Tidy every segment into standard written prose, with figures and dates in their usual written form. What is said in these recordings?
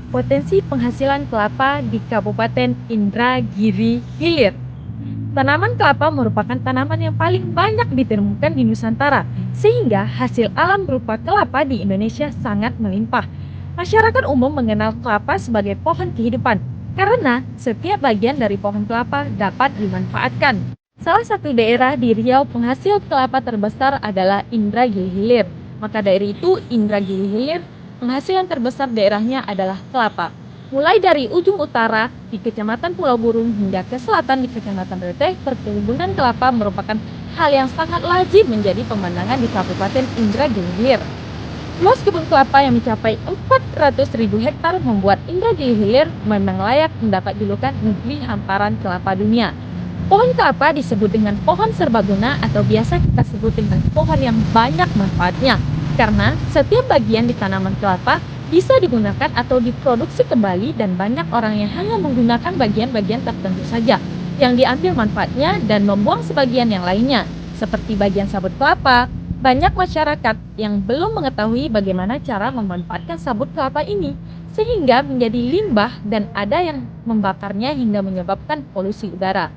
Potensi penghasilan kelapa di Kabupaten Indragiri Hilir. Tanaman kelapa merupakan tanaman yang paling banyak ditemukan di Nusantara, sehingga hasil alam berupa kelapa di Indonesia sangat melimpah. Masyarakat umum mengenal kelapa sebagai pohon kehidupan, karena setiap bagian dari pohon kelapa dapat dimanfaatkan. Salah satu daerah di Riau penghasil kelapa terbesar adalah Indragiri Hilir. Maka dari itu, Indragiri Hilir penghasilan terbesar daerahnya adalah kelapa. Mulai dari ujung utara di Kecamatan Pulau Burung hingga ke selatan di Kecamatan Rete, perkebunan kelapa merupakan hal yang sangat lazim menjadi pemandangan di Kabupaten Indragiri Hilir. Luas kebun kelapa yang mencapai 400.000 hektar membuat Indragiri Hilir memang layak mendapat julukan negeri hamparan kelapa dunia. Pohon kelapa disebut dengan pohon serbaguna atau biasa kita sebut dengan pohon yang banyak manfaatnya, karena setiap bagian di tanaman kelapa bisa digunakan atau diproduksi kembali dan banyak orang yang hanya menggunakan bagian-bagian tertentu saja yang diambil manfaatnya dan membuang sebagian yang lainnya, seperti bagian sabut kelapa. Banyak masyarakat yang belum mengetahui bagaimana cara memanfaatkan sabut kelapa ini, sehingga menjadi limbah dan ada yang membakarnya hingga menyebabkan polusi udara.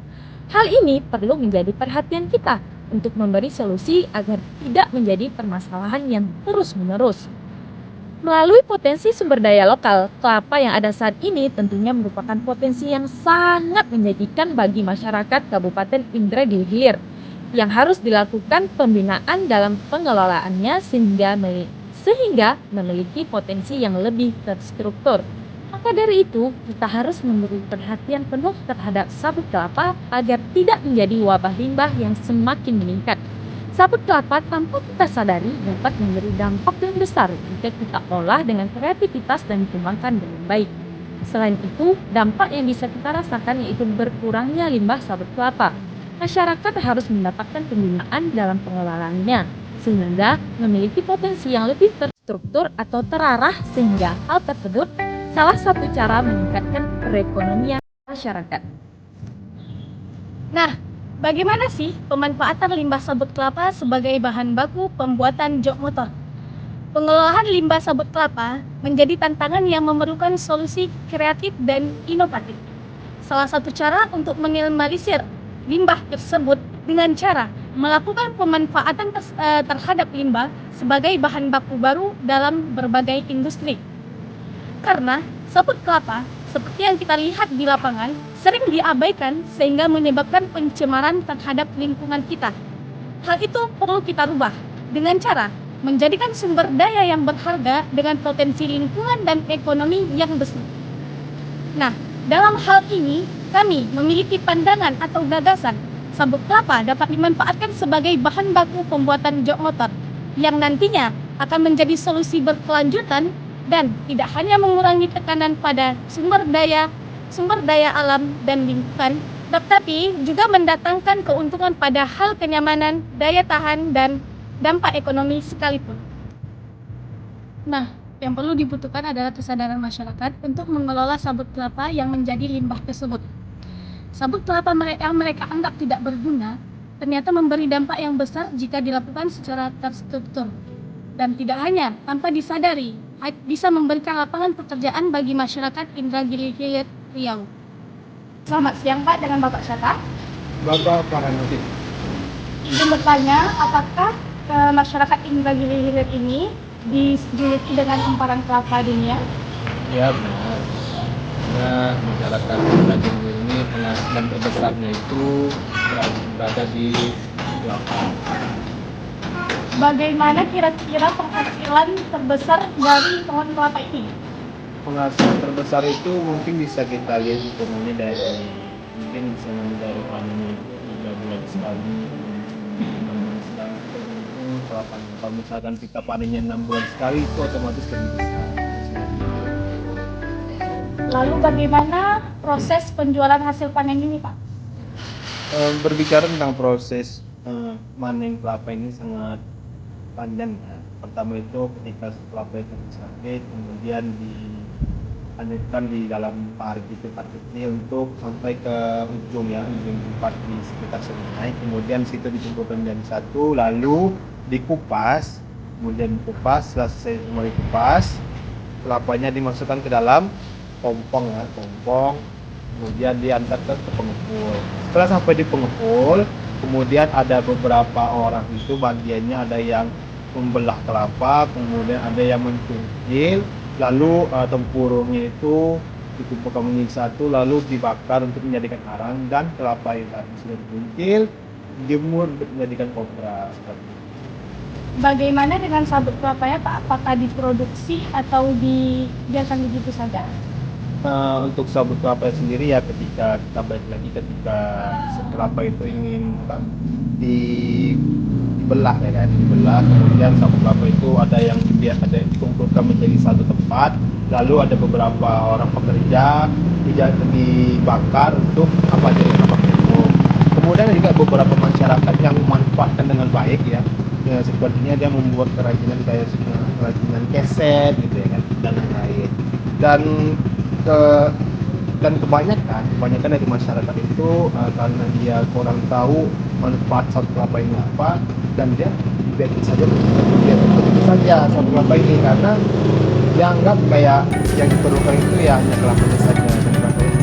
Hal ini perlu menjadi perhatian kita untuk memberi solusi agar tidak menjadi permasalahan yang terus-menerus. Melalui potensi sumber daya lokal, kelapa yang ada saat ini tentunya merupakan potensi yang sangat menjanjikan bagi masyarakat Kabupaten Indragiri Hilir, yang harus dilakukan pembinaan dalam pengelolaannya sehingga memiliki potensi yang lebih terstruktur. Maka dari itu, kita harus memberi perhatian penuh terhadap sabut kelapa agar tidak menjadi wabah limbah yang semakin meningkat. Sabut kelapa tanpa kita sadari dapat memberi dampak yang besar jika kita olah dengan kreativitas dan dikembangkan dengan baik. Selain itu, dampak yang bisa kita rasakan yaitu berkurangnya limbah sabut kelapa. Masyarakat harus mendapatkan pembinaan dalam pengelolaannya, sehingga memiliki potensi yang lebih terstruktur atau terarah, sehingga hal tersebut salah satu cara meningkatkan perekonomian masyarakat. Nah, bagaimana sih pemanfaatan limbah sabut kelapa sebagai bahan baku pembuatan jok motor? Pengelolaan limbah sabut kelapa menjadi tantangan yang memerlukan solusi kreatif dan inovatif. Salah satu cara untuk meminimalisir limbah tersebut dengan cara melakukan pemanfaatan terhadap limbah sebagai bahan baku baru dalam berbagai industri. Karena sabut kelapa, seperti yang kita lihat di lapangan, sering diabaikan sehingga menyebabkan pencemaran terhadap lingkungan kita. Hal itu perlu kita rubah dengan cara menjadikan sumber daya yang berharga dengan potensi lingkungan dan ekonomi yang besar. Nah, dalam hal ini, kami memiliki pandangan atau gagasan sabut kelapa dapat dimanfaatkan sebagai bahan baku pembuatan jok motor yang nantinya akan menjadi solusi berkelanjutan dan tidak hanya mengurangi tekanan pada sumber daya alam dan lingkungan, tetapi juga mendatangkan keuntungan pada hal kenyamanan, daya tahan, dan dampak ekonomi sekalipun. Nah, yang perlu dibutuhkan adalah kesadaran masyarakat untuk mengelola sabut kelapa yang menjadi limbah tersebut. Sabut kelapa yang mereka anggap tidak berguna, ternyata memberi dampak yang besar jika dilakukan secara terstruktur. Dan tidak hanya tanpa disadari, bisa memberikan lapangan pekerjaan bagi masyarakat Indragiri Hilir Riau. Selamat siang Pak, dengan Bapak siapa? Bapak Farhanudin. Izin bertanya, apakah masyarakat Indragiri Hilir ini dijuluki dengan hamparan kelapa dunia? Ya benar. Karena masyarakat Indragiri ini penghasilan terbesarnya itu berada di kelapa. Bagaimana kira-kira penghasilan terbesar dari pohon kelapa ini? Penghasilan terbesar itu mungkin bisa kita lihat hitungannya dari mungkin misalnya dari panennya itu 3 bulan sekali. Kalau misalkan kita panennya 6 bulan sekali itu otomatis lebih besar. Lalu bagaimana proses penjualan hasil panen ini, Pak? Berbicara tentang proses panen kelapa ini sangat panjang ya. Pertama itu ketika kelapa itu disakit, kemudian dilanjutkan di dalam parit itu kecil untuk sampai ke ujung tempat di sekitar sungai. Kemudian situ dikumpulkan menjadi satu, lalu dikupas. Kemudian dikupas, selesai semua dikupas, kelapanya dimasukkan ke dalam pompong ya, pompong, kemudian diantar ke pengepul. Setelah sampai di pengepul, kemudian ada beberapa orang itu bagiannya ada yang membelah kelapa, kemudian ada yang mencungkil, lalu tempurungnya itu dikumpulkan menjadi satu, lalu dibakar untuk menjadikan arang, dan kelapa yang tadi sudah dicungkil dijemur untuk menjadikan kopra. Seperti itu. Bagaimana dengan sabut kelapanya Pak? Apakah diproduksi atau dibiarkan begitu saja? Untuk sabut kelapa sendiri ya, ketika kita balik lagi ketika kelapa itu ingin dibelah ya kan, dibelah, kemudian sabut kelapa itu ada yang dikumpulkan menjadi satu tempat, lalu ada beberapa orang pekerja dibakar untuk jadi kelapa kerupuk. Kemudian ada juga beberapa masyarakat yang memanfaatkan dengan baik ya, sepertinya dia membuat kerajinan kayak kerajinan keset gitu ya kan, dan lain-lain. Dan kebanyakan dari masyarakat itu karena dia kurang tahu manfaat sabut kelapa ini apa, dan dia biarkan saja begitu saja sabut kelapa ini, karena dia anggap kayak yang diperlukan itu ya hanya kelapanya saja,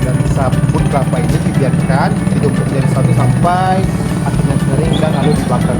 dan sabut kelapa ini dibiarkan ditumpuk dari satu sampai akhirnya kering dan lalu dibakar.